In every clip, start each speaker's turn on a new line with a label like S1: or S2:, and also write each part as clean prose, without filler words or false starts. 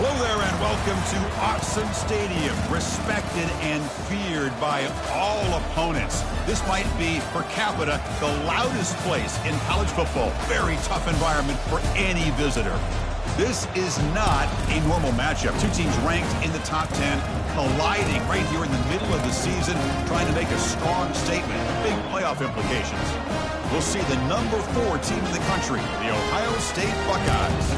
S1: Hello there and welcome to Autzen Stadium, respected and feared by all opponents. This might be, per capita, the loudest place in college football. Very tough environment for any visitor. This is not a normal matchup. Two teams ranked in the top 10, colliding right here in the middle of the season, trying to make a strong statement. Big playoff implications. We'll see the number 4 team in the country, the Ohio State Buckeyes,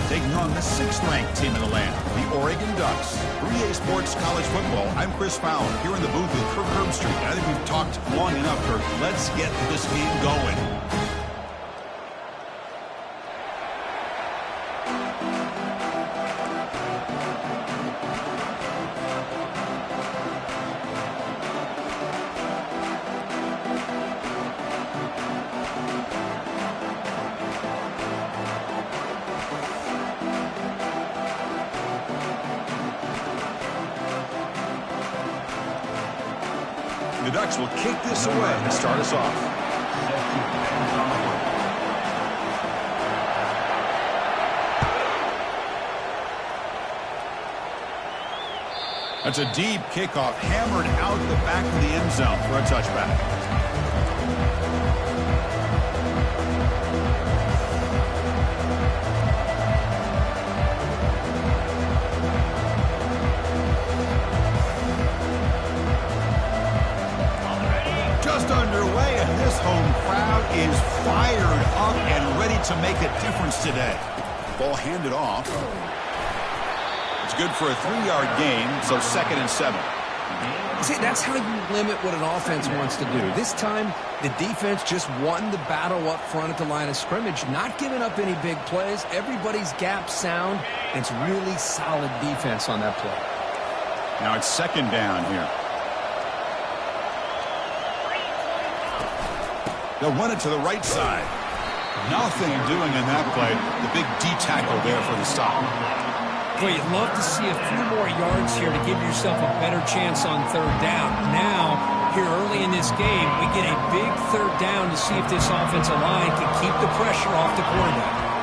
S1: taking on the 6th-ranked team in the land, the Oregon Ducks. 3A Sports College Football. I'm Chris Fowler here in the booth with Kirk Herbstreit. I think we've talked long enough, Kirk. Let's get this game going. The Ducks will kick this away and start us off. That's a deep kickoff, hammered out the back of the end zone for a touchback. Underway, and this home crowd is fired up and ready to make a difference today. Ball handed off. It's good for a 3-yard gain, so 2nd and 7.
S2: See, that's how you limit what an offense wants to do. This time, the defense just won the battle up front at the line of scrimmage, not giving up any big plays. Everybody's gap sound, and it's really solid defense on that play.
S1: Now it's 2nd down here. They'll run it to the right side. Nothing doing in that play. The big D tackle there for the stop.
S3: Well, you'd love to see a few more yards here to give yourself a better chance on 3rd down. Now, here early in this game, we get a big 3rd down to see if this offensive line can keep the pressure off the quarterback.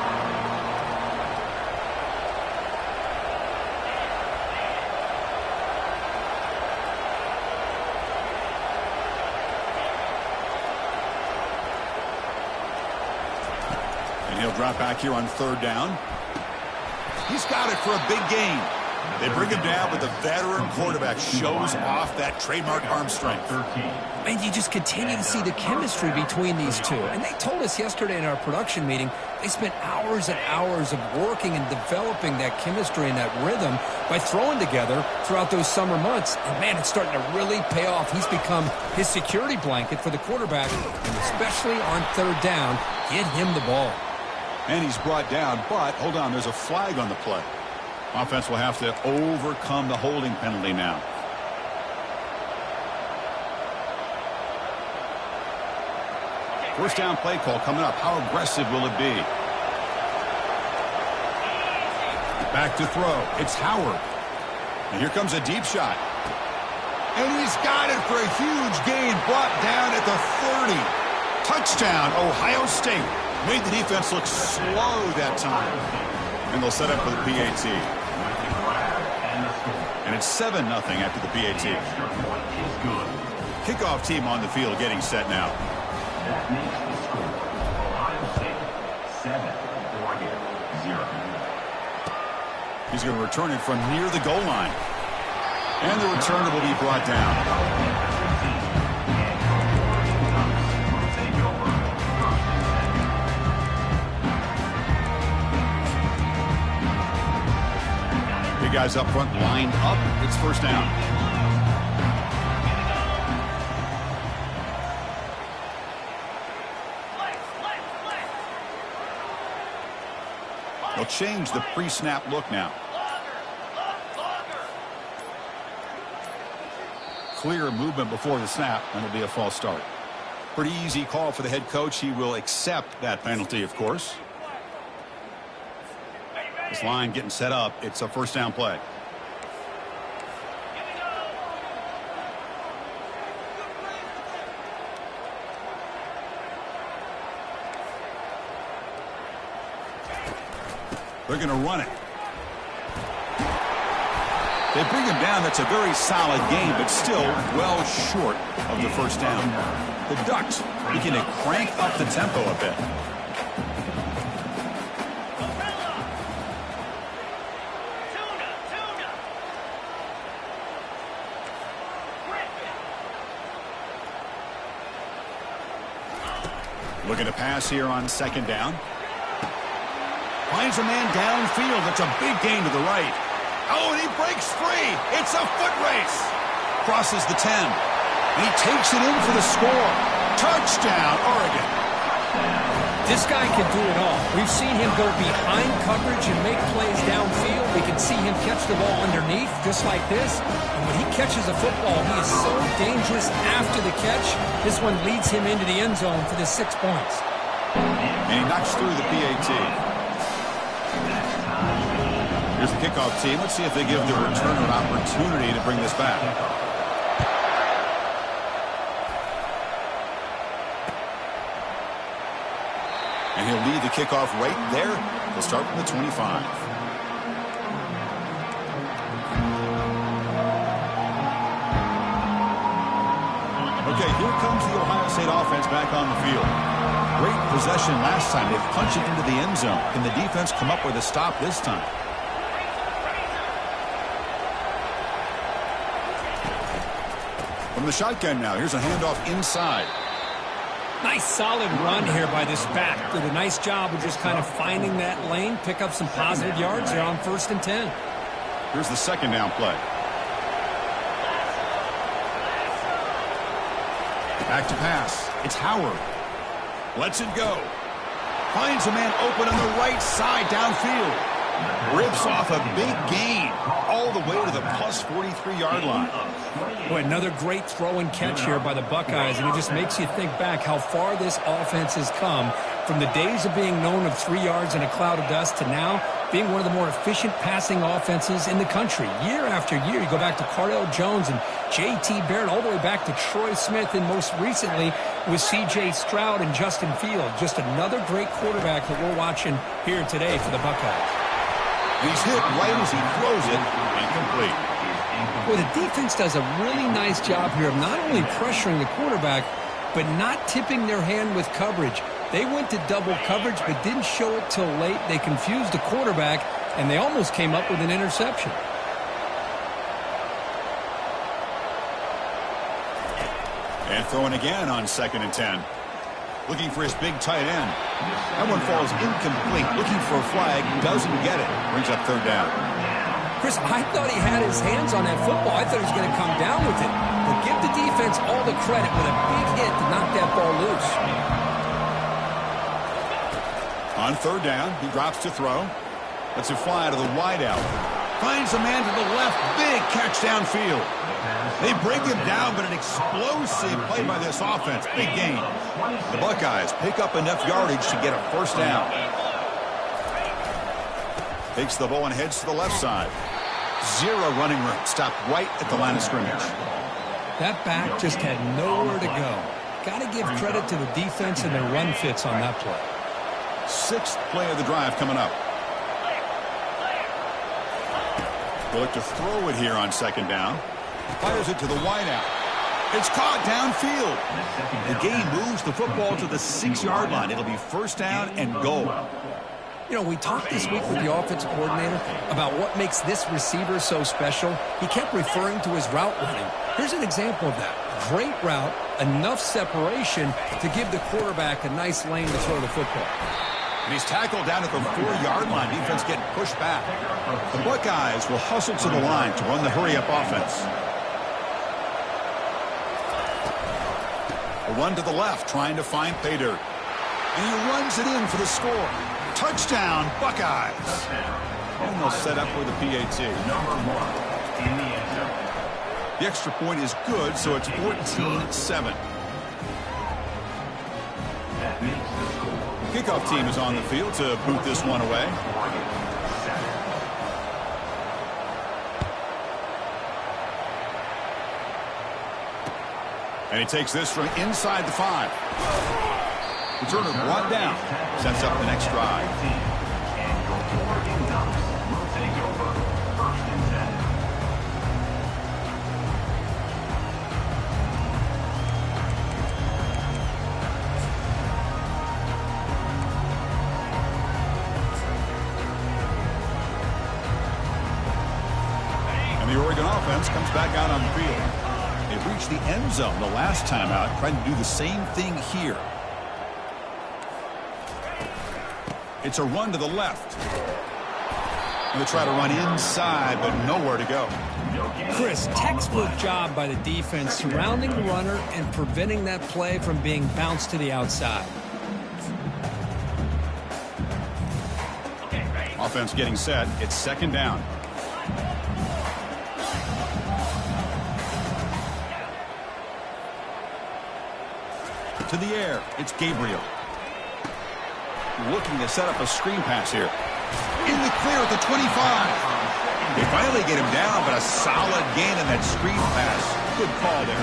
S1: He'll drop back here on 3rd down. He's got it for a big gain. They bring him down, but the veteran quarterback shows off that trademark arm strength.
S2: And you just continue to see the chemistry between these two. And they told us yesterday in our production meeting, they spent hours and hours of working and developing that chemistry and that rhythm by throwing together throughout those summer months. And, man, it's starting to really pay off. He's become his security blanket for the quarterback, and especially on 3rd down, get him the ball.
S1: And he's brought down, but hold on, there's a flag on the play. Offense will have to overcome the holding penalty now. First down play call coming up. How aggressive will it be? Back to throw. It's Howard. And here comes a deep shot. And he's got it for a huge gain, brought down at the 30. Touchdown, Ohio State. Made the defense look slow that time. And they'll set up for the PAT. And it's 7-0 after the PAT. Kickoff team on the field getting set now.
S4: That makes the score Ohio State 7, Oregon 0.
S1: He's going to return it from near the goal line. And the returner will be brought down. Guys up front lined up. It's 1st down. They'll change the pre-snap look now. Clear movement before the snap, and it'll be a false start. Pretty easy call for the head coach. He will accept that penalty, of course. This line getting set up. It's a 1st down play. They're going to run it. They bring him down. That's a very solid game, but still well short of the first down. The Ducks begin to crank up the tempo a bit. Looking to pass here on second down. Finds a man downfield. That's a big gain to the right. Oh, and he breaks free. It's a foot race. Crosses the 10. And he takes it in for the score. Touchdown, Oregon.
S2: This guy can do it all. We've seen him go behind coverage and make plays downfield. We can see him catch the ball underneath, just like this. And when he catches a football, he is so dangerous after the catch. This one leads him into the end zone for the 6 points.
S1: And he knocks through the PAT. Here's the kickoff team. Let's see if they give the returner an opportunity to bring this back. And he'll lead the kickoff right there. He'll start from the 25. Okay, here comes the Ohio State offense back on the field. Great possession last time. They punched it into the end zone. Can the defense come up with a stop this time? From the shotgun now, here's a handoff inside.
S2: Nice solid run here by this back. Did a nice job of just kind of finding that lane, pick up some positive yards there on 1st and 10.
S1: Here's the second down play. Back to pass. It's Howard. Lets it go. Finds a man open on the right side downfield. Rips off a big gain all the way to the plus 43-yard line.
S2: Boy, another great throw and catch here by the Buckeyes, and it just makes you think back how far this offense has come from the days of being known of 3 yards in a cloud of dust to now being one of the more efficient passing offenses in the country. Year after year, you go back to Cardell Jones and J.T. Barrett, all the way back to Troy Smith, and most recently with C.J. Stroud and Justin Fields. Just another great quarterback that we're watching here today for the Buckeyes.
S1: He's hit right as he throws it, incomplete.
S2: Well, the defense does a really nice job here of not only pressuring the quarterback, but not tipping their hand with coverage. They went to double coverage, but didn't show it till late. They confused the quarterback, and they almost came up with an interception.
S1: And throwing again on 2nd and 10. Looking for his big tight end. That one falls incomplete. Looking for a flag. Doesn't get it. Brings up 3rd down.
S2: Chris, I thought he had his hands on that football. I thought he was going to come down with it. But give the defense all the credit with a big hit to knock that ball loose.
S1: On 3rd down, he drops to throw. Lets it fly to the wideout. Finds a man to the left. Big catch downfield. They bring him down, but an explosive play by this offense. Big gain. The Buckeyes pick up enough yardage to get a 1st down. Takes the ball and heads to the left side. 0 running room. Stopped right at the line of scrimmage.
S2: That back just had nowhere to go. Got to give credit to the defense and their run fits on that play.
S1: 6th play of the drive coming up. They'll look to throw it here on 2nd down. Fires it to the wideout. It's caught downfield. The game moves the football to the 6-yard line. It'll be 1st down and goal.
S2: You know, we talked this week with the offensive coordinator about what makes this receiver so special. He kept referring to his route running. Here's an example of that. Great route, enough separation to give the quarterback a nice lane to throw the football.
S1: And he's tackled down at the 4-yard line. Defense getting pushed back. The Buckeyes will hustle to the line to run the hurry-up offense. A run to the left, trying to find pay dirt. And he runs it in for the score. Touchdown, Buckeyes. And they'll set up for the PAT.
S4: Number 1 in the end zone.
S1: The extra point is good, so it's 14-7.
S4: That makes the score.
S1: Kickoff team is on the field to boot this one away. And he takes this from inside the 5. Returner brought down. Sets up the next drive. offense comes back out on the field. They reached the end zone the last time out, trying to do the same thing here. It's a run to the left. They try to run inside, but nowhere to go.
S3: Chris, textbook job by the defense surrounding the runner and preventing that play from being bounced to the outside.
S1: Offense getting set. It's second down. To the air. It's Gabriel. Looking to set up a screen pass here. In the clear at the 25. They finally get him down, but a solid gain in that screen pass. Good call there.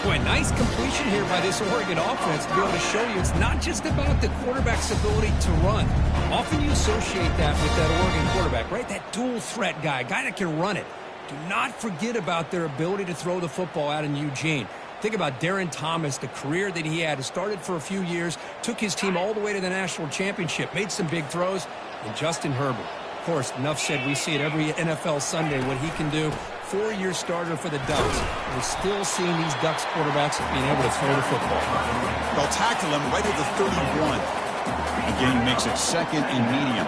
S3: Boy, nice completion here by this Oregon offense to be able to show you it's not just about the quarterback's ability to run. Often you associate that with that Oregon quarterback, right? That dual threat guy that can run it. Do not forget about their ability to throw the football out in Eugene. Think about Darren Thomas, the career that he had. He started for a few years, took his team all the way to the national championship, made some big throws, and Justin Herbert. Of course, enough said, we see it every NFL Sunday what he can do. 4-year starter for the Ducks. We're still seeing these Ducks quarterbacks being able to throw the football.
S1: They'll tackle him right at the 31. The game makes it second and medium.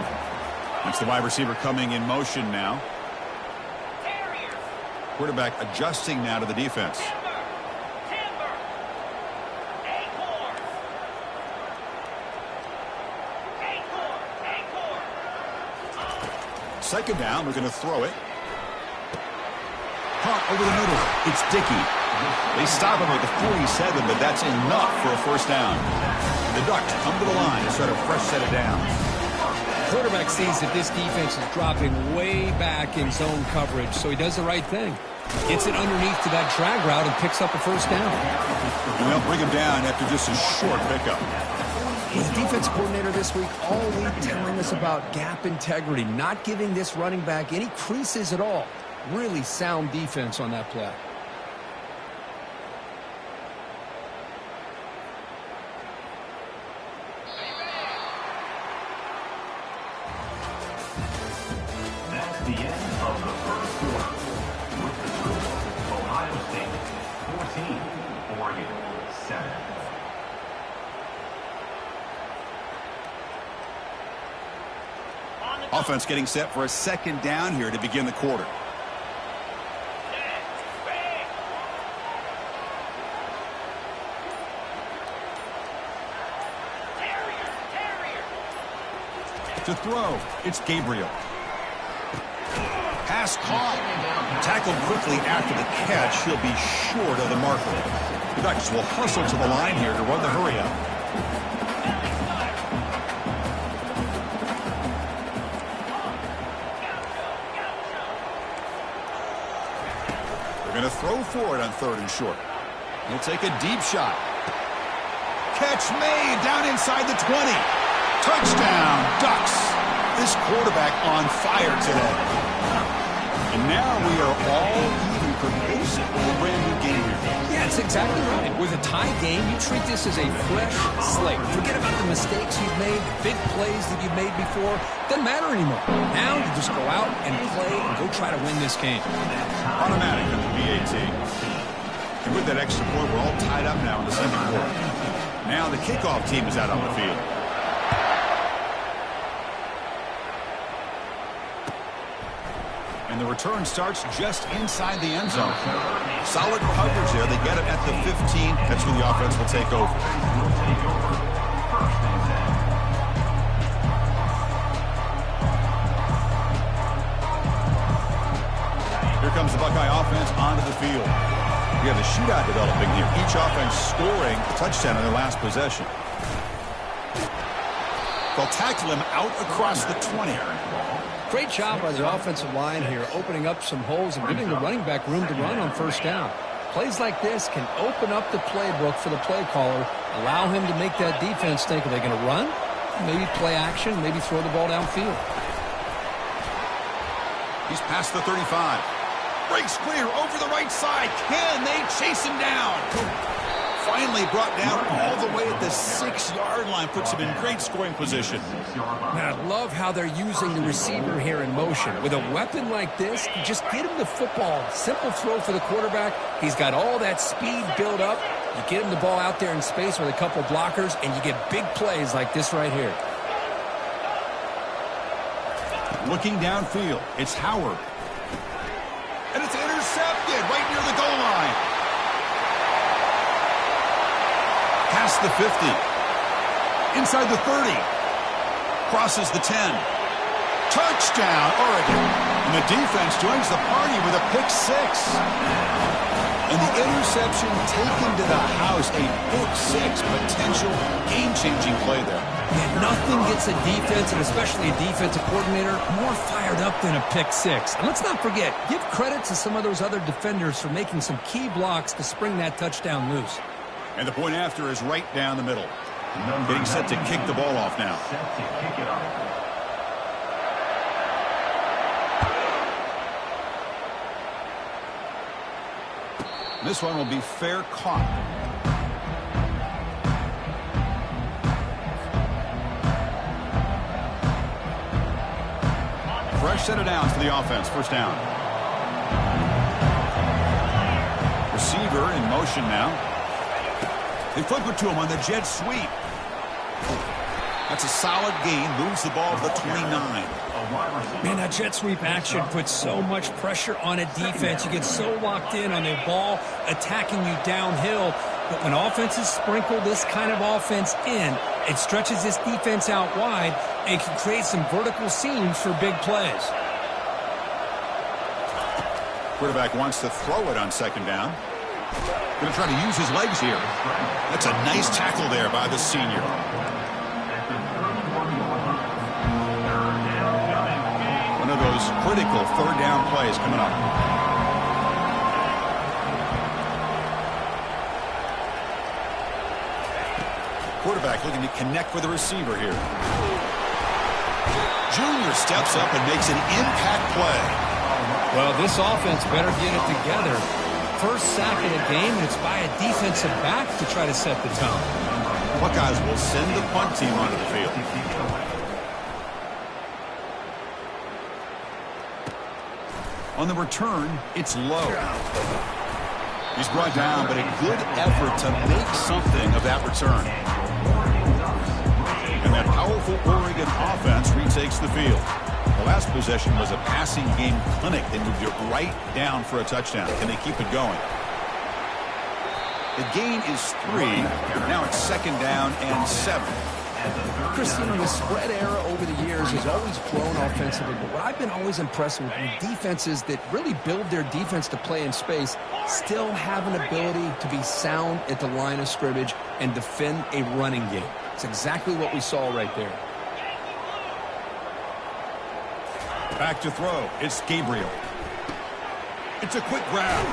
S1: It's the wide receiver coming in motion now. Quarterback adjusting now to the defense. Second down, we're going to throw it. Caught over the middle. It's Dickey. They stop him at the 47, but that's enough for a first down. The Ducks come to the line to start a fresh set of downs.
S3: Quarterback sees that this defense is dropping way back in zone coverage, so he does the right thing. Gets it underneath to that drag route and picks up a first down.
S1: And they'll bring him down after just a short pickup.
S2: The defense coordinator this week all week telling us about gap integrity, not giving this running back any creases at all. Really sound defense on that play.
S4: That's the end of the first quarter. With the score, Ohio State 14, Oregon 7.
S1: Offense getting set for a second down here to begin the quarter. To throw, it's Gabriel. Pass caught. Tackled quickly after the catch. He'll be short of the marker. The Ducks will hustle to the line here to run the hurry up. They're going to throw for it on third and short. He'll take a deep shot. Catch made down inside the 20. Touchdown, Ducks. This quarterback on fire today. And now we are all even for basically a brand new game here.
S2: Yeah, that's exactly right. With a tie game, you treat this as a fresh slate. Forget about the mistakes you've made, the big plays that you've made before. Doesn't matter anymore. Now you just go out and play and go try to win this game.
S1: Automatic on the BAT. And with that extra point, we're all tied up now in the second quarter. Now the kickoff team is out on the field. And the return starts just inside the end zone. Solid coverage there. They get it at the 15. That's where the offense will take over. Here comes the Buckeye offense onto the field. We have a shootout developing here. Each offense scoring a touchdown on their last possession. They'll tackle him out across the 20.
S2: Great job by the offensive line here, opening up some holes and giving the running back room to run on first down. Plays like this can open up the playbook for the play caller, allow him to make that defense think, are they going to run? Maybe play action, maybe throw the ball downfield.
S1: He's past the 35. Breaks clear over the right side. Can they chase him down? Finally brought down all the way at the 6-yard line. Puts him in great scoring position.
S2: Now, I love how they're using the receiver here in motion. With a weapon like this, you just get him the football. Simple throw for the quarterback. He's got all that speed built up. You get him the ball out there in space with a couple blockers, and you get big plays like this right here.
S1: Looking downfield, it's Howard. And it's intercepted right near the goal line. Past the 50. Inside the 30. Crosses the 10. Touchdown, Oregon. And the defense joins the party with a pick 6. And the interception taken to the house. A pick 6 potential game-changing play there.
S2: Yeah, nothing gets a defense, and especially a defensive coordinator, more fired up than a pick 6. And let's not forget, give credit to some of those other defenders for making some key blocks to spring that touchdown loose.
S1: And the point after is right down the middle. Getting set to kick the ball off now.
S4: Set to kick it off.
S1: This one will be fair caught. Fresh set of downs for the offense. First down. Receiver in motion now. They flip it to him on the jet sweep. That's a solid gain. Moves the ball to the 29.
S3: Man, that jet sweep action puts so much pressure on a defense. You get so locked in on their ball attacking you downhill. But when offenses sprinkle this kind of offense in, it stretches this defense out wide and can create some vertical seams for big plays.
S1: Quarterback wants to throw it on second down. Going to try to use his legs here. That's a nice tackle there by the senior. One of those critical third down plays coming up. Quarterback looking to connect with the receiver here. Junior steps up and makes an impact play.
S2: Well, this offense better get it together. First sack of the game, and it's by a defensive back to try to set the tone.
S1: Buckeyes will send the punt team onto the field. On the return, it's low. He's brought down, but a good effort to make something of that return. And that powerful Oregon offense retakes the field. The last possession was a passing game clinic. They moved it right down for a touchdown. Can they keep it going? The gain is 3. Now it's second down and 7.
S2: Chris, you know, the spread era over the years has always grown offensively, but what I've been always impressed with defenses that really build their defense to play in space still have an ability to be sound at the line of scrimmage and defend a running game. It's exactly what we saw right there.
S1: Back to throw. It's Gabriel. It's a quick grab.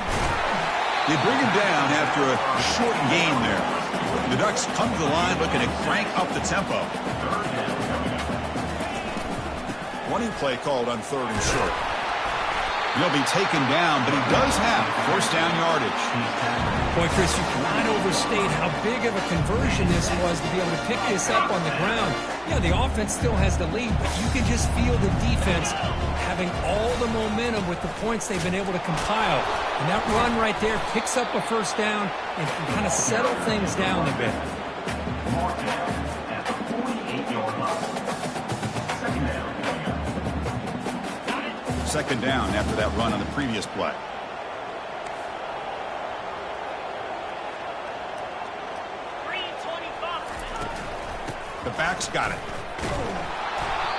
S1: They bring him down after a short gain there. The Ducks come to the line looking to crank up the tempo. Running play called on third and short. He'll be taken down, but he does have first down yardage.
S3: Boy, Chris, you cannot overstate how big of a conversion this was to be able to pick this up on the ground. Yeah, the offense still has the lead, but you can just feel the defense having all the momentum with the points they've been able to compile. And that run right there picks up a first down and can kind of settle things down a bit.
S4: At the 48-yard line. Second down.
S1: Second down after that run on the previous play. The back's got it.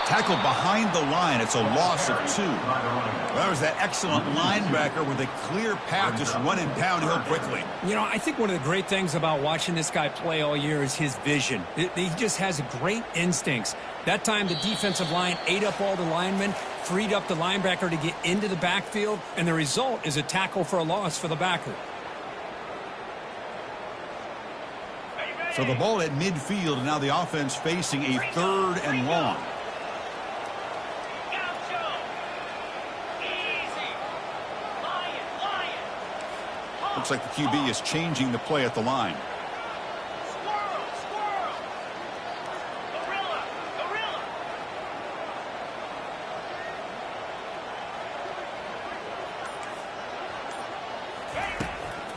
S1: Tackled behind the line. It's a loss of 2. Well, that was that excellent linebacker with a clear path just running downhill quickly.
S3: You know, I think one of the great things about watching this guy play all year is his vision. He just has great instincts. That time the defensive line ate up all the linemen, freed up the linebacker to get into the backfield, and the result is a tackle for a loss for the backer.
S1: So the ball at midfield, and now the offense facing a third and long. Looks like the QB is changing the play at the line.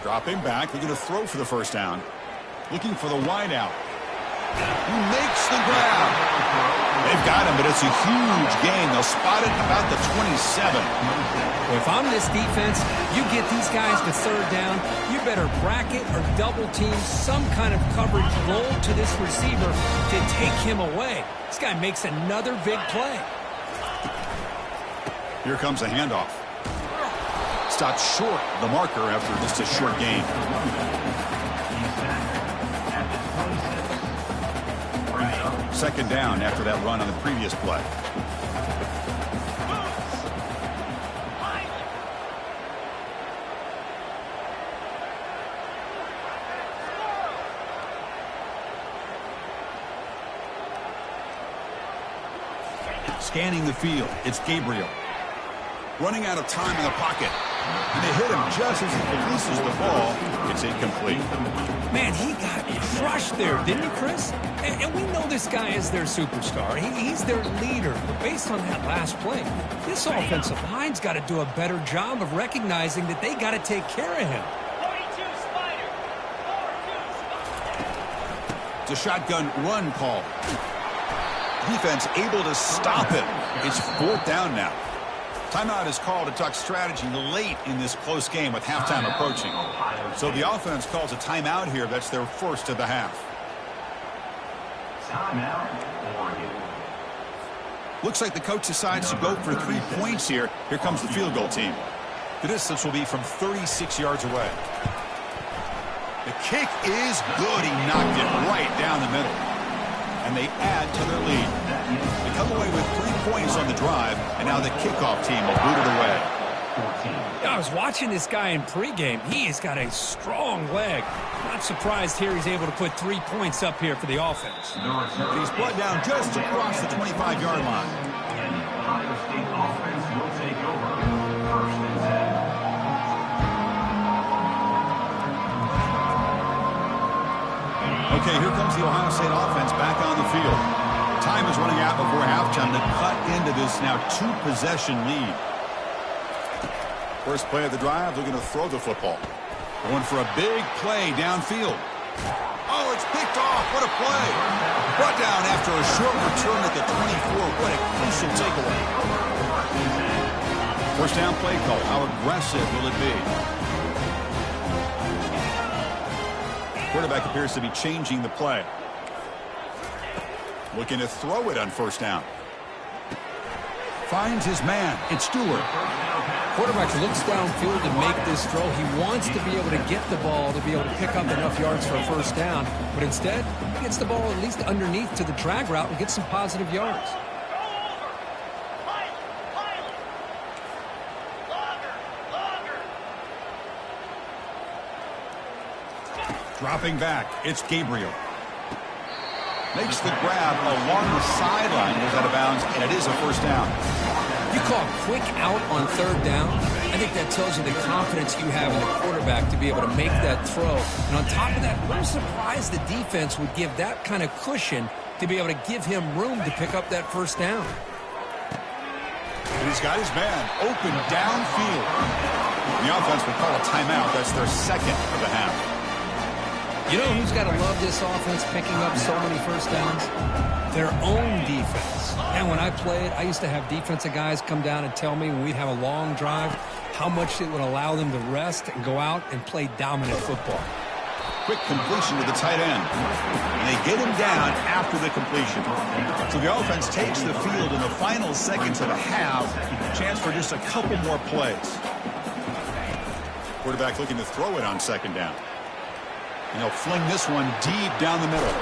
S1: Dropping back, looking to throw for the first down. Looking for the wide out. He makes the grab. They've got him, but it's a huge gain. They'll spot it about the 27.
S2: Well, if I'm this defense, you get these guys to third down, you better bracket or double team some kind of coverage roll to this receiver to take him away. This guy makes another big play.
S1: Here comes a handoff. Stopped short the marker after just a short gain. Second down after that run on the previous play. Scanning the field, it's Gabriel. Running out of time in the pocket. And they hit him just as he releases the ball. It's incomplete.
S2: Man, he got crushed there, didn't he, Chris? And we know this guy is their superstar. He's their leader. But based on that last play, this offensive line's got to do a better job of recognizing that they got to take care of him.
S1: It's a shotgun run call. Defense able to stop him. It's fourth down now. Timeout is called to talk strategy late in this close game with halftime approaching. So the offense calls a timeout here. That's their first of the half. Looks like the coach decides to go for 3 points here. Here comes the field goal team. The distance will be from 36 yards away. The kick is good. He knocked it right down the middle. And they add to their lead. They come away with 3 points on the drive, and now the kickoff team will boot it away.
S2: I was watching this guy in pregame. He has got a strong leg. Not surprised here he's able to put 3 points up here for the offense.
S1: And he's brought down just across the 25-yard line.
S4: And the Ohio State offense will take over. First and 10.
S1: Okay, here comes the Ohio State offense back on the field. Time is running out before halftime to cut into this now 2-possession lead. First play of the drive, looking to throw the football. Going for a big play downfield. Oh, it's picked off. What a play. Brought down after a short return at the 24. What a crucial takeaway. First down play call. How aggressive will it be? Quarterback appears to be changing the play. Looking to throw it on first down. Finds his man. It's Stewart.
S2: Quarterback looks downfield to make this throw. He wants to be able to get the ball to be able to pick up enough yards for a first down. But instead, he gets the ball at least underneath to the drag route and gets some positive yards.
S1: Dropping back, it's Gabriel. Makes the grab along the sideline, goes out of bounds, and it is a first down.
S2: You call quick out on third down. I think that tells you the confidence you have in the quarterback to be able to make that throw. And on top of that, I'm surprised the defense would give that kind of cushion to be able to give him room to pick up that first down.
S1: And he's got his man open downfield. The offense would call a timeout. That's their second of the half.
S2: You know who's got to love this offense picking up so many first downs? Their own defense. And when I played, I used to have defensive guys come down and tell me when we'd have a long drive how much it would allow them to rest and go out and play dominant football.
S1: Quick completion to the tight end. And they get him down after the completion. So the offense takes the field in the final seconds of the half. Chance for just a couple more plays. Quarterback looking to throw it on second down. And he'll fling this one deep down the middle.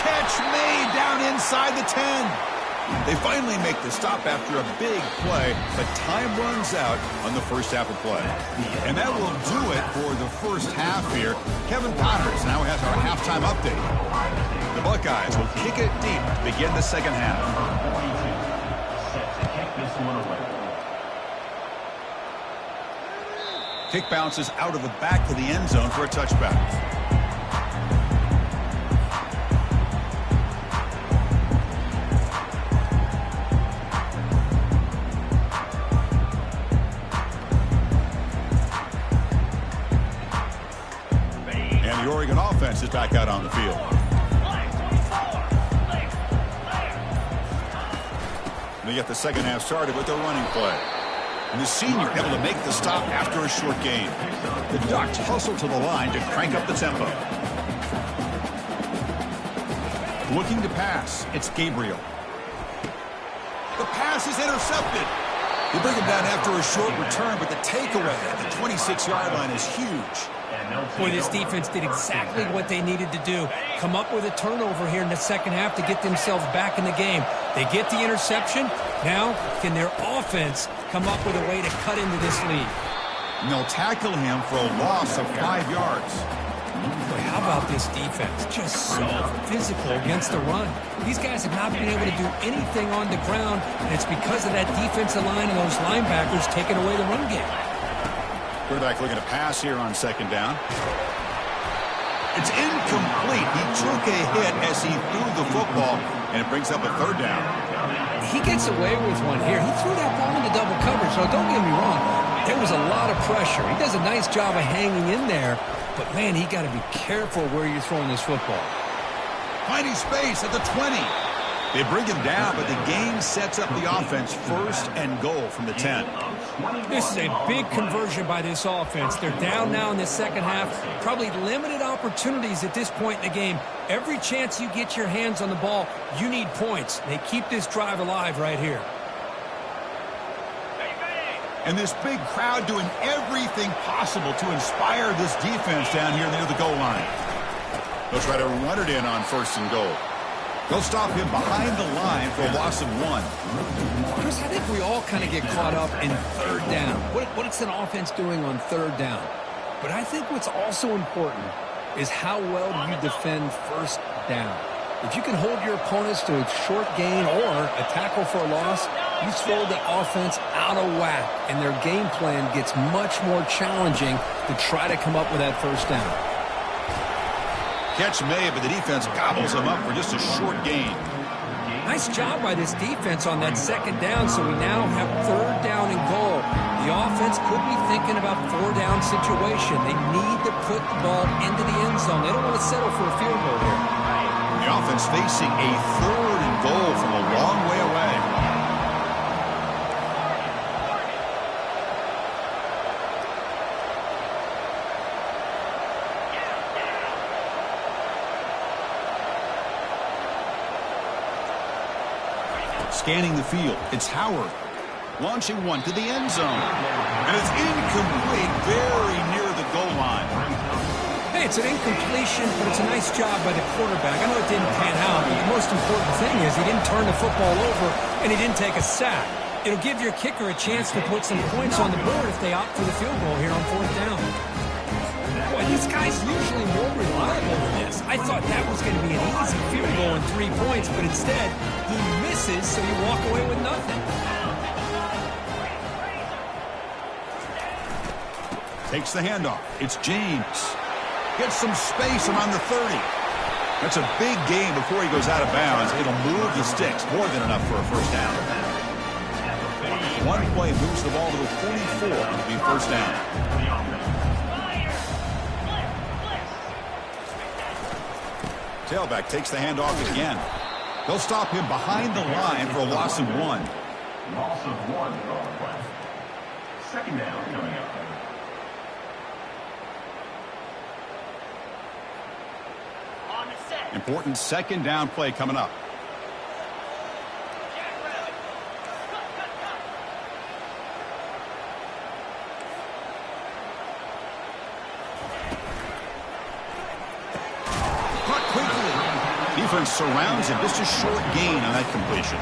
S1: Catch made down inside the 10. They finally make the stop after a big play, but time runs out on the first half of play. And that will do it for the first half here. Kevin Powers now has our halftime update. The Buckeyes will kick it deep to begin the second half.
S4: Set to kick this one away.
S1: Kick bounces out of the back to the end zone for a touchback. offense is back out on the field. They get the second half started with their running play. And the senior able to make the stop after a short gain. The Ducks hustle to the line to crank up the tempo. Looking to pass, it's Gabriel. The pass is intercepted. They bring him down after a short return, but the takeaway at the 26-yard line is huge.
S3: Boy, this defense did exactly what they needed to do. Come up with a turnover here in the second half to get themselves back in the game. They get the interception. Now, can their offense come up with a way to cut into this lead?
S1: And they'll tackle him for a loss of 5 yards.
S3: Boy, how about this defense? Just so physical against the run. These guys have not been able to do anything on the ground, and it's because of that defensive line and those linebackers taking away the run game.
S1: Quarterback looking to pass here on second down. It's incomplete. He took a hit as he threw the football, and it brings up a third down.
S3: He gets away with one here. He threw that ball into double coverage, so don't get me wrong. There was a lot of pressure. He does a nice job of hanging in there, but, man, he got to be careful where you're throwing this football.
S1: Finding space at the 20. They bring him down, but the game sets up the offense first and goal from the 10.
S3: This is a big conversion by this offense. They're down now in the second half. Probably limited opportunities at this point in the game. Every chance you get your hands on the ball, you need points. They keep this drive alive right here.
S1: And this big crowd doing everything possible to inspire this defense down here near the goal line. They'll try to run it in on first and goal. They'll stop him behind the line for a loss of 1.
S2: Chris, I think we all kind of get caught up in third down. What's an offense doing on third down? But I think what's also important is how well you defend first down. If you can hold your opponents to a short gain or a tackle for a loss, you throw the offense out of whack, and their game plan gets much more challenging to try to come up with that first down.
S1: Catch made, but the defense gobbles him up for just a short gain.
S3: Nice job by this defense on that second down, so we now have third down and goal. The offense could be thinking about four-down situation. They need to put the ball into the end zone. They don't want to settle for a field goal here.
S1: The offense facing a third and goal from a long way away. Scanning the field, it's Howard. Launching one to the end zone. And it's incomplete, very near the goal line.
S3: Hey, it's an incompletion, but it's a nice job by the quarterback. I know it didn't pan out, but the most important thing is he didn't turn the football over and he didn't take a sack. It'll give your kicker a chance to put some points on the board if they opt for the field goal here on fourth down. Boy, this guy's usually more reliable than this. I thought that was going to be an easy field goal and 3 points, but instead he misses, so you walk away with nothing.
S1: Takes the handoff. It's James. Gets some space around the 30. That's a big gain before he goes out of bounds. It'll move the sticks. More than enough for a first down. One play moves the ball to the 44 to be first down. Tailback takes the handoff again. They'll stop him behind the line for a loss of 1.
S4: Loss of 1 on the play. Second down coming up.
S1: Important second down play coming up. Caught quickly. Defense surrounds him. Just a short gain on that completion.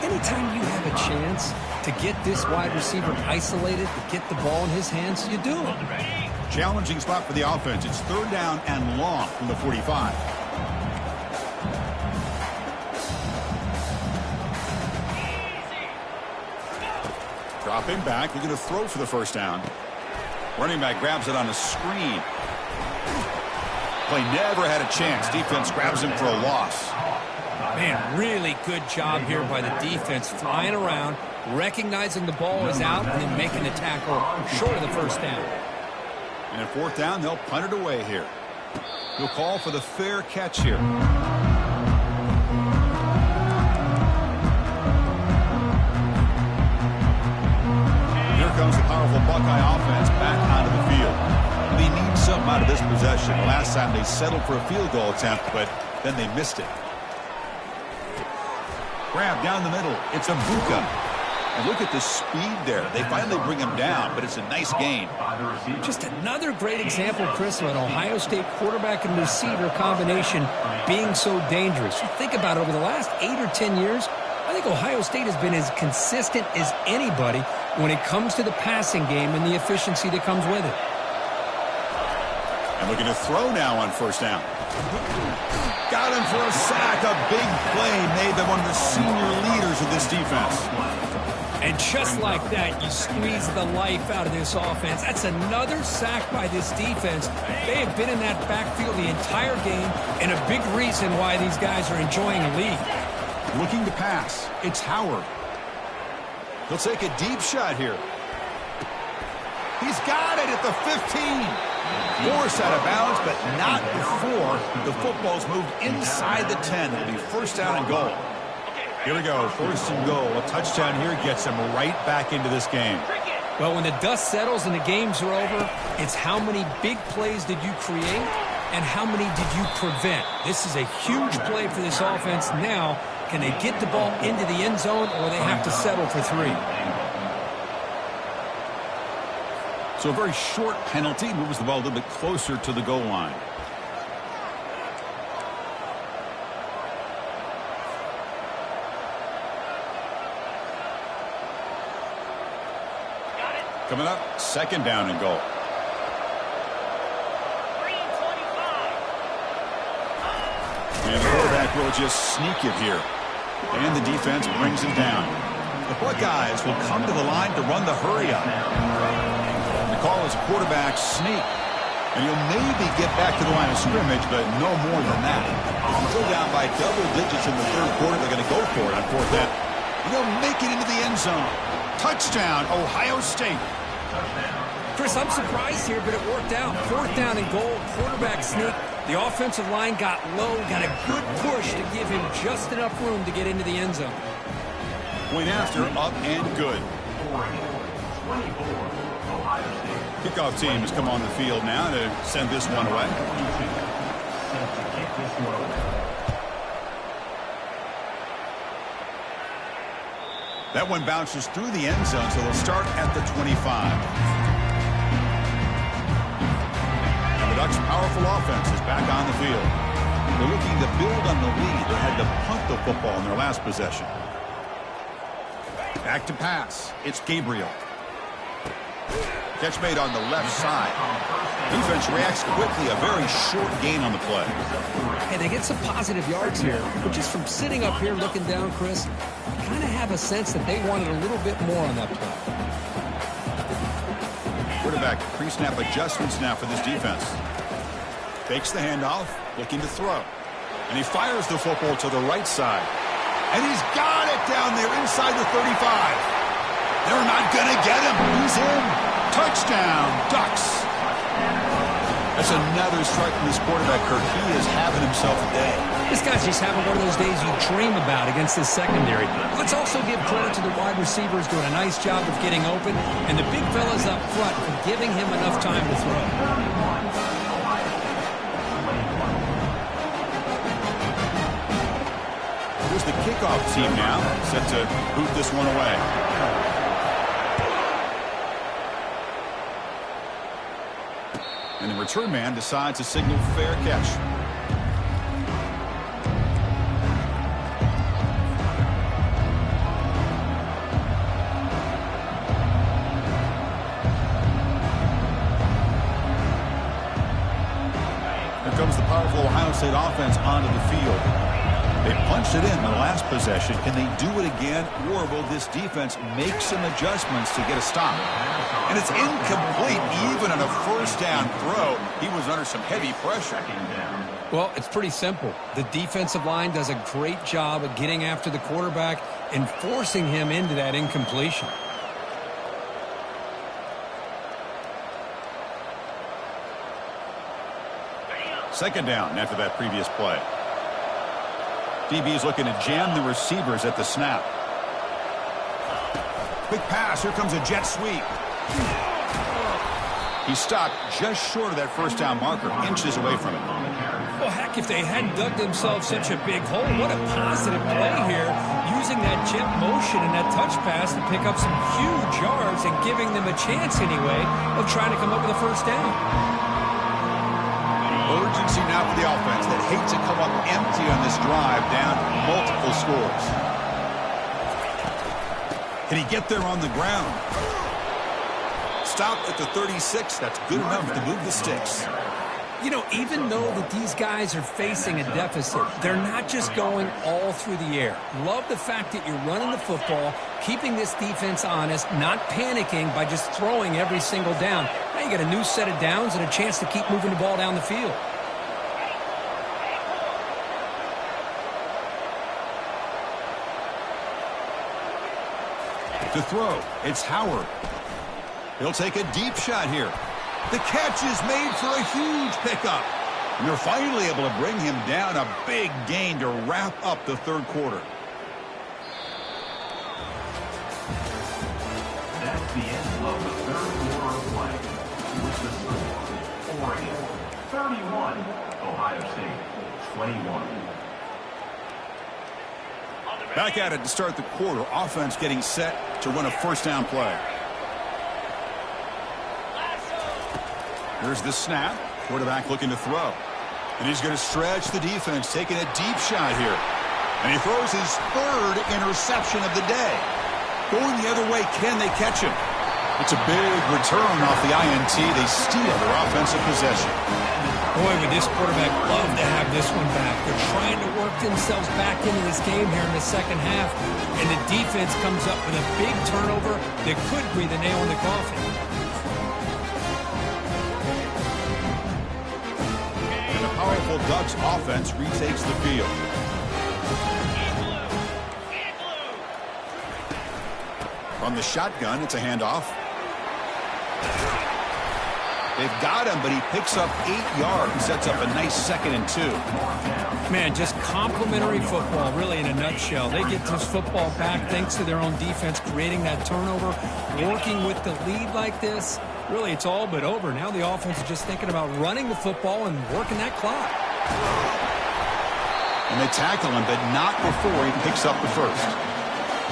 S2: Anytime you have a chance to get this wide receiver isolated, to get the ball in his hands, you do it.
S1: Challenging spot for the offense. It's third down and long from the 45. Dropping back, looking to throw for the first down. Running back grabs it on a screen. Play never had a chance. Defense grabs him for a loss.
S3: Man, really good job here by the defense, flying around, recognizing the ball is out, and then making the tackle short of the first down.
S1: And at fourth down, they'll punt it away here. He'll call for the fair catch here. Here comes the powerful Buckeye offense back onto the field. They need something out of this possession. Last time they settled for a field goal attempt, but then they missed it. Grab down the middle. It's Abuka. And look at the speed there. They finally bring him down, but it's a nice gain.
S3: Just another great example, Chris, of an Ohio State quarterback and receiver combination being so dangerous. You think about it, over the last 8 or 10 years, I think Ohio State has been as consistent as anybody when it comes to the passing game and the efficiency that comes with it.
S1: And looking to throw now on first down. Got him for a sack. A big play made them one of the senior leaders of this defense.
S3: And just like that, you squeeze the life out of this offense. That's another sack by this defense. They have been in that backfield the entire game, and a big reason why these guys are enjoying a lead.
S1: Looking to pass. It's Howard. He'll take a deep shot here. He's got it at the 15. Forced out of bounds, but not before the football's moved inside the 10. It'll be first down and goal. Here we go, first and goal. A touchdown here gets them right back into this game.
S3: Well, when the dust settles and the games are over, it's how many big plays did you create and how many did you prevent. This is a huge play for this offense. Now, can they get the ball into the end zone, or they have to settle for 3?
S1: So a very short penalty moves the ball a little bit closer to the goal line. Coming up, second down and goal. And the quarterback will just sneak it here. And the defense brings him down. The Buckeyes will come to the line to run the hurry up. The call is a quarterback sneak. And he'll maybe get back to the line of scrimmage, but no more than that. Still down by double digits in the third quarter. They're going to go for it on fourth down. They'll make it into the end zone. Touchdown, Ohio State.
S3: Chris, I'm surprised here, but it worked out. Fourth down and goal, quarterback sneak. The offensive line got low, got a good push to give him just enough room to get into the end zone.
S1: Point after, up and good. Kickoff team has come on the field now to send this one away. That one bounces through the end zone, so they'll start at the 25. And the Ducks' powerful offense is back on the field. They're looking to build on the lead. They had to punt the football in their last possession. Back to pass. It's Gabriel. Catch made on the left side. Defense reacts quickly. A very short gain on the play.
S2: Hey, they get some positive yards here, but just from sitting up here looking down, Chris, I kind of have a sense that they wanted a little bit more on that play.
S1: Quarterback pre-snap adjustments now for this defense. Fakes the handoff, looking to throw. And he fires the football to the right side. And he's got it down there inside the 35. They're not going to get him. He's in. Touchdown, Ducks. That's another strike from this quarterback, Kirk. He is having himself a day.
S2: This guy's just having one of those days you dream about against this secondary. Let's also give credit to the wide receivers doing a nice job of getting open, and the big fellas up front for giving him enough time to throw.
S1: Here's the kickoff team now, set to boot this one away. And the return man decides to signal fair catch. Here comes the powerful Ohio State offense onto the field. They punched it in the last possession. Can they do it again, or will this defense make some adjustments to get a stop? And it's incomplete, even on a first down throw. He was under some heavy pressure.
S2: Well, it's pretty simple. The defensive line does a great job of getting after the quarterback and forcing him into that incompletion.
S1: Second down after that previous play. DB is looking to jam the receivers at the snap. Quick pass. Here comes a jet sweep. He stopped just short of that first down marker, inches away from it.
S3: Well, heck, if they hadn't dug themselves such a big hole, what a positive play here, using that jet motion and that touch pass to pick up some huge yards and giving them a chance anyway of trying to come up with a first down.
S1: Urgency now for the offense that hates to come up empty on this drive, down multiple scores. Can he get there on the ground? Stop at the 36. That's good enough to move the sticks.
S2: You know, even though that these guys are facing a deficit, they're not just going all through the air. Love the fact that you're running the football, keeping this defense honest, not panicking by just throwing every single down. Now you got a new set of downs and a chance to keep moving the ball down the field.
S1: To throw, it's Howard. He'll take a deep shot here. The catch is made for a huge pickup. And they're finally able to bring him down, a big gain to wrap up the third quarter.
S4: That's the end of the third quarter of play. With the score, Oregon 31, Ohio State 21.
S1: Back at it to start the quarter. Offense getting set to run a first down play. Here's the snap. Quarterback looking to throw. And he's going to stretch the defense, taking a deep shot here. And he throws his third interception of the day. Going the other way, can they catch him? It's a big return off the INT. They steal their offensive possession.
S2: Boy, would this quarterback love to have this one back. They're trying to work themselves back into this game here in the second half. And the defense comes up with a big turnover that could be the nail in the coffin.
S1: And the powerful Ducks offense retakes the field. From the shotgun, it's a handoff. They've got him, but he picks up 8 yards, sets up a nice 2nd and 2.
S2: Man, just complimentary football, really, in a nutshell. They get this football back thanks to their own defense, creating that turnover, working with the lead like this. Really, it's all but over. Now the offense is just thinking about running the football and working that clock.
S1: And they tackle him, but not before he picks up the first.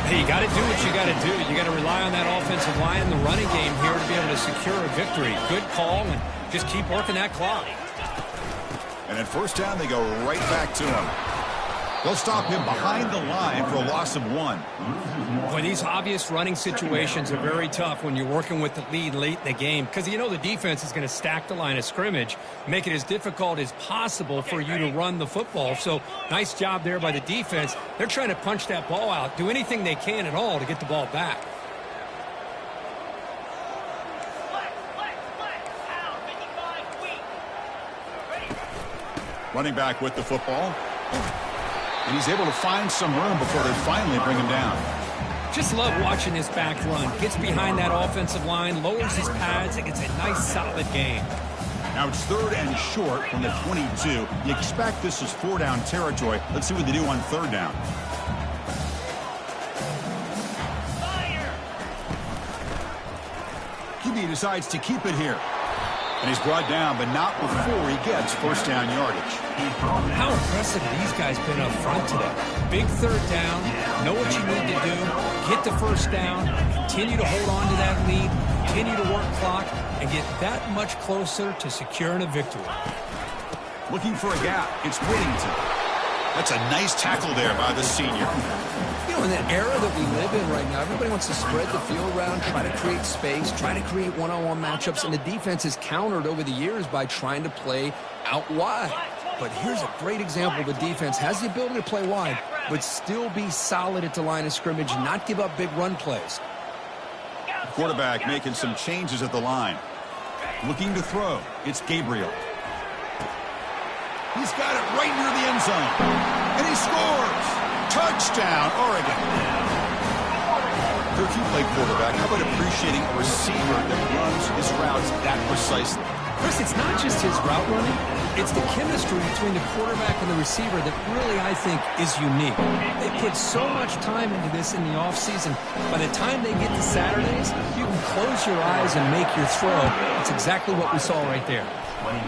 S2: Hey, you got to do what you got to do. You got to rely on that offensive line in the running game here to be able to secure a victory. Good call, and just keep working that clock.
S1: And at first down, they go right back to him. They'll stop him behind the line for a loss of 1.
S2: Boy, these obvious running situations are very tough when you're working with the lead late in the game because you know the defense is going to stack the line of scrimmage, make it as difficult as possible for you to run the football. So nice job there by the defense. They're trying to punch that ball out, do anything they can at all to get the ball back.
S1: Running back with the football. And he's able to find some room before they finally bring him down.
S2: Just love watching this back run. Gets behind that offensive line, lowers his pads, and gets a nice solid gain.
S1: Now it's 3rd and short from the 22. You expect this is 4-down territory. Let's see what they do on 3rd down. QB decides to keep it here. And he's brought down, but not before he gets first down yardage.
S2: How impressive these guys been up front today. Big 3rd down, know what you need to do, get the first down, continue to hold on to that lead, continue to work clock, and get that much closer to securing a victory.
S1: Looking for a gap, it's Whittington. That's a nice tackle there by the senior.
S2: You know, in the era that we live in right now, everybody wants to spread the field around, try to create space, try to create one-on-one matchups, and the defense is countered over the years by trying to play out wide. But here's a great example. The defense has the ability to play wide, but still be solid at the line of scrimmage, not give up big run plays.
S1: Quarterback making some changes at the line. Looking to throw. It's Gabriel. He's got it right near the end zone. And he scores! Touchdown, Oregon. If you play quarterback, how about appreciating a receiver that runs his routes that precisely?
S2: Chris, it's not just his route running. It's the chemistry between the quarterback and the receiver that really, I think, is unique. They put so much time into this in the offseason. By the time they get to Saturdays, you can close your eyes and make your throw. That's exactly what we saw right there.
S4: 21.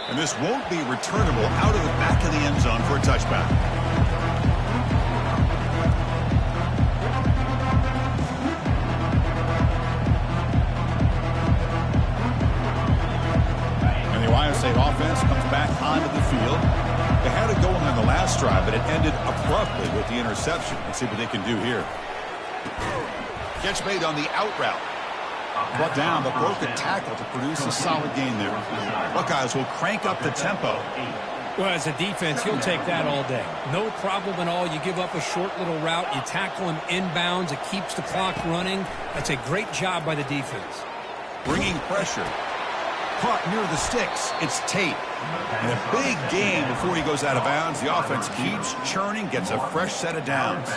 S1: And this won't be returnable out of the back of the end zone for a touchback. And the Ohio State offense comes back onto the field. They had it going on the last drive, but it ended abruptly with the interception. Let's see what they can do here. Catch made on the out route. Brought down, but broke a tackle to produce a solid gain there. Buckeyes will crank up the tempo.
S3: Well, as a defense, you'll take that all day. No problem at all. You give up a short little route. You tackle him inbounds. It keeps the clock running. That's a great job by the defense.
S1: Bringing pressure. Caught near the sticks. It's Tate. And a big gain before he goes out of bounds. The offense keeps churning, gets a fresh set of downs.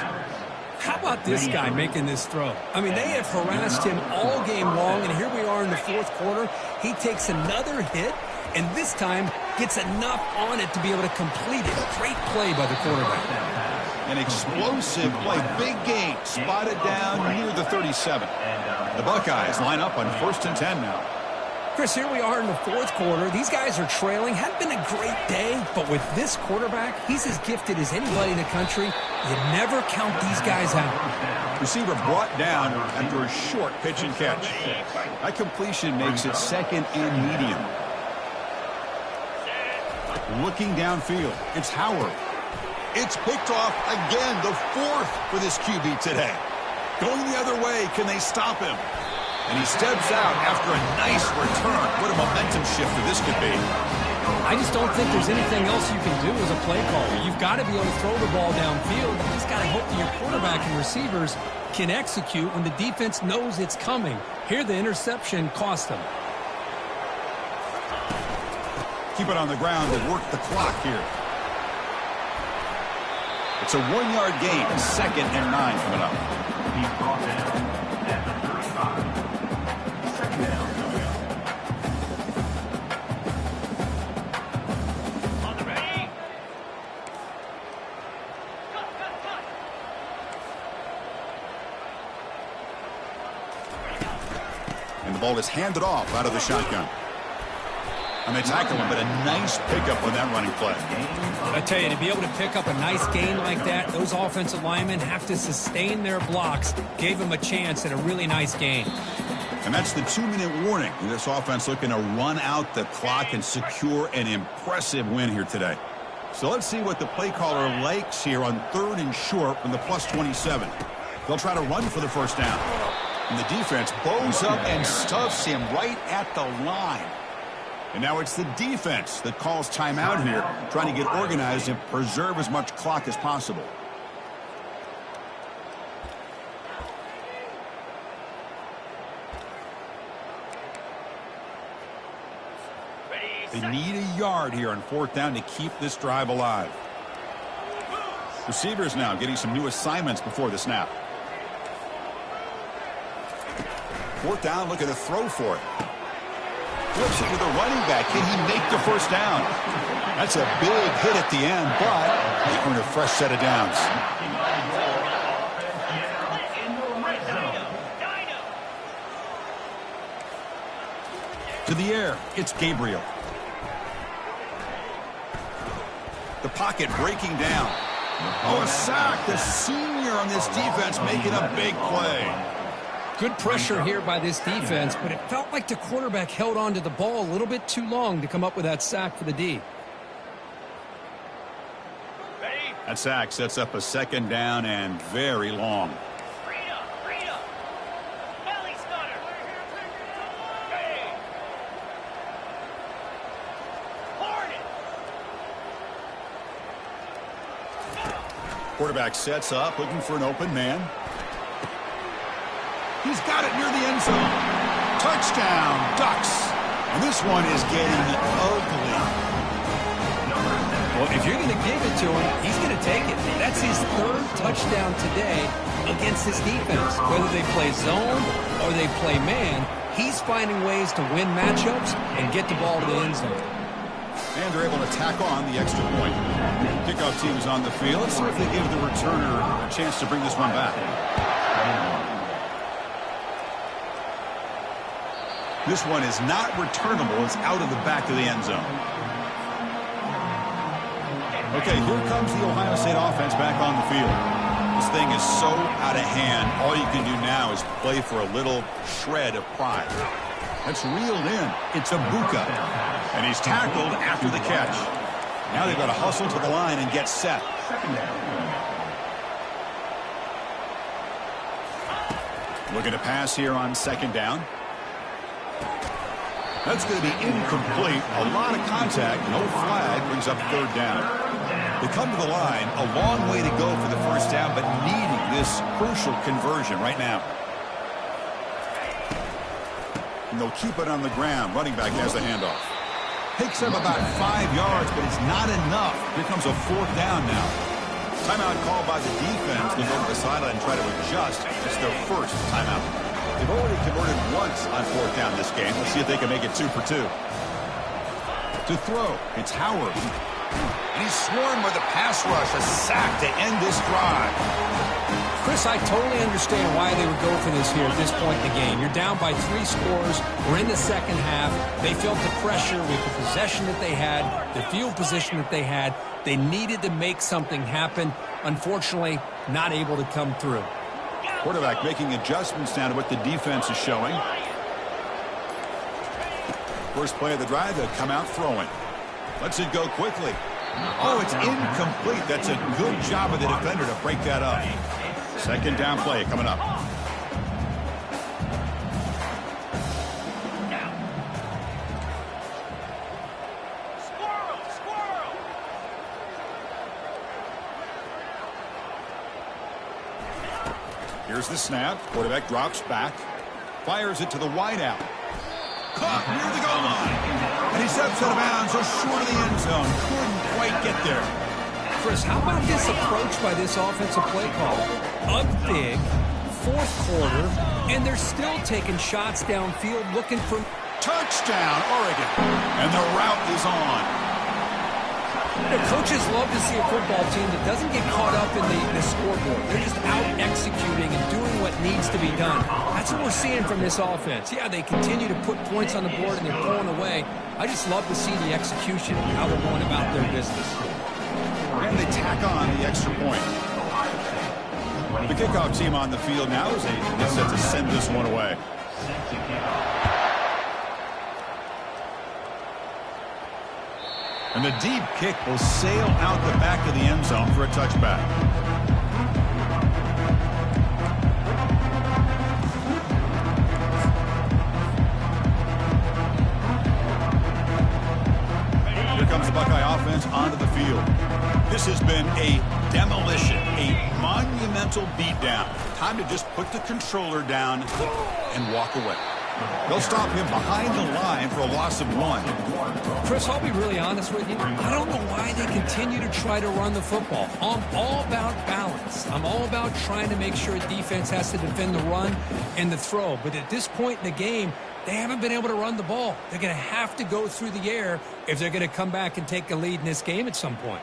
S3: How about this guy making this throw? I mean, they have harassed him all game long, and here we are in the fourth quarter. He takes another hit, and this time gets enough on it to be able to complete it. Great play by the quarterback.
S1: An explosive play. Big gain. Spotted down near the 37. The Buckeyes line up on 1st and 10 now.
S3: Chris, here we are in the fourth quarter. These guys are trailing. Hadn't been a great day, but with this quarterback, he's as gifted as anybody in the country. You never count these guys out.
S1: Receiver brought down after a short pitch and catch. That completion makes it 2nd and medium. Looking downfield, it's Howard. It's picked off again, the 4th for this QB today. Going the other way, can they stop him? And he steps out after a nice return. What a momentum shifter this could be.
S3: I just don't think there's anything else you can do as a play caller. You've got to be able to throw the ball downfield. You just got to hope that your quarterback and receivers can execute when the defense knows it's coming. Here, the interception cost them.
S1: Keep it on the ground and work the clock here. It's a 1-yard gain. 2nd and 9 coming up.
S4: He's brought down at the 35. Second down.
S1: And the ball is handed off out of the shotgun. And they tackle him, but a nice pickup on that running play.
S3: I tell you, to be able to pick up a nice gain like that, those offensive linemen have to sustain their blocks. Gave him a chance at a really nice gain.
S1: And that's the 2-minute warning. This offense looking to run out the clock and secure an impressive win here today. So let's see what the play caller likes here on 3rd and short from the +27. They'll try to run for the first down. And the defense bows up and stuffs him right at the line. And now it's the defense that calls timeout here, trying to get organized and preserve as much clock as possible. They need a yard here on 4th down to keep this drive alive. Receivers now getting some new assignments before the snap. 4th down, look at the throw for it. Flips it to the running back. Can he make the first down? That's a big hit at the end, but they earn a fresh set of downs. To the air, it's Gabriel. The pocket breaking down. Oh, a sack. The senior on this defense making a big play.
S3: Good pressure here by this defense, but it felt like the quarterback held on to the ball a little bit too long to come up with that sack for the D.
S1: That sack sets up a 2nd down and very long. Quarterback sets up, looking for an open man. He's got it near the end zone. Touchdown, Ducks. And this one is getting ugly.
S3: Well, if you're going to give it to him, he's going to take it. That's his 3rd touchdown today against this defense. Whether they play zone or they play man,
S2: He's finding ways to win matchups and get the ball to the end zone.
S1: And they're able to tack on the extra point. Kickoff team is on the field. Let's see if they give the returner a chance to bring this one back. This one is not returnable. It's out of the back of the end zone. Okay, here comes the Ohio State offense back on the field. This thing is so out of hand. All you can do now is play for a little shred of pride. That's reeled in. It's Ibuka. And he's tackled after the catch. Now they've got to hustle to the line and get set. Looking to pass here on second down. That's going to be incomplete. A lot of contact. No flag brings up third down. They come to the line. A long way to go for the first down, but needing this crucial conversion right now. And they'll keep it on the ground. Running back has the handoff. Picks up about 5 yards, but it's not enough. Here comes a fourth down now. Timeout called by the defense. They'll go to the sideline and try to adjust. It's their first timeout. They've already converted once on fourth down this game. Let's see if they can make it 2 for 2. To throw, it's Howard. And he's swarmed by the pass rush. A sack to end this drive.
S2: Chris, I totally understand why they would go for this here at this point in the game. You're down by 3 scores. We're in the second half. They felt the pressure with the possession that they had, the field position that they had. They needed to make something happen. Unfortunately, not able to come through.
S1: Quarterback making adjustments now to what the defense is showing. First play of the drive, they'll come out throwing. Lets it go quickly. Oh, it's incomplete. That's a good job of the defender to break that up. Second down play coming up. Here's the snap. Quarterback drops back. Fires it to the wideout. Caught near the goal line. And he steps out of bounds just short of the end zone. Couldn't quite get there.
S2: Chris, how about this approach by this offensive play caller? Up big, fourth quarter, and they're still taking shots downfield looking for
S1: touchdown, Oregon. And the route is on.
S2: The coaches love to see a football team that doesn't get caught up in the scoreboard. They're just out executing and doing what needs to be done. That's what we're seeing from this offense. Yeah, they continue to put points on the board and they're pulling away. I just love to see the execution and how they're going about their business.
S1: And they tack on the extra point. The kickoff team on the field now as they get set to send this one away. And the deep kick will sail out the back of the end zone for a touchback. Here comes the Buckeye offense onto the field. This has been a demolition, a monumental beatdown. Time to just put the controller down and walk away. They'll stop him behind the line for a loss of 1.
S2: Chris, I'll be really honest with you. I don't know why they continue to try to run the football. I'm all about balance. I'm all about trying to make sure defense has to defend the run and the throw. But at this point in the game, they haven't been able to run the ball. They're going to have to go through the air if they're going to come back and take a lead in this game at some point.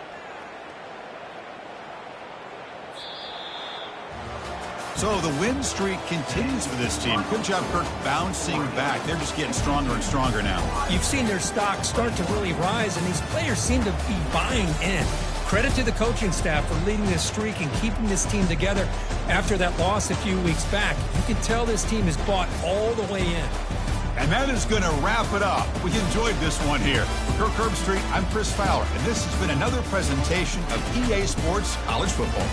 S1: So the win streak continues for this team. Good job, Kirk, bouncing back. They're just getting stronger and stronger now.
S2: You've seen their stock start to really rise, and these players seem to be buying in. Credit to the coaching staff for leading this streak and keeping this team together after that loss a few weeks back. You can tell this team is bought all the way in.
S1: And that is going to wrap it up. We enjoyed this one here. For Kirk Herbstreit, I'm Chris Fowler, and this has been another presentation of EA Sports College Football.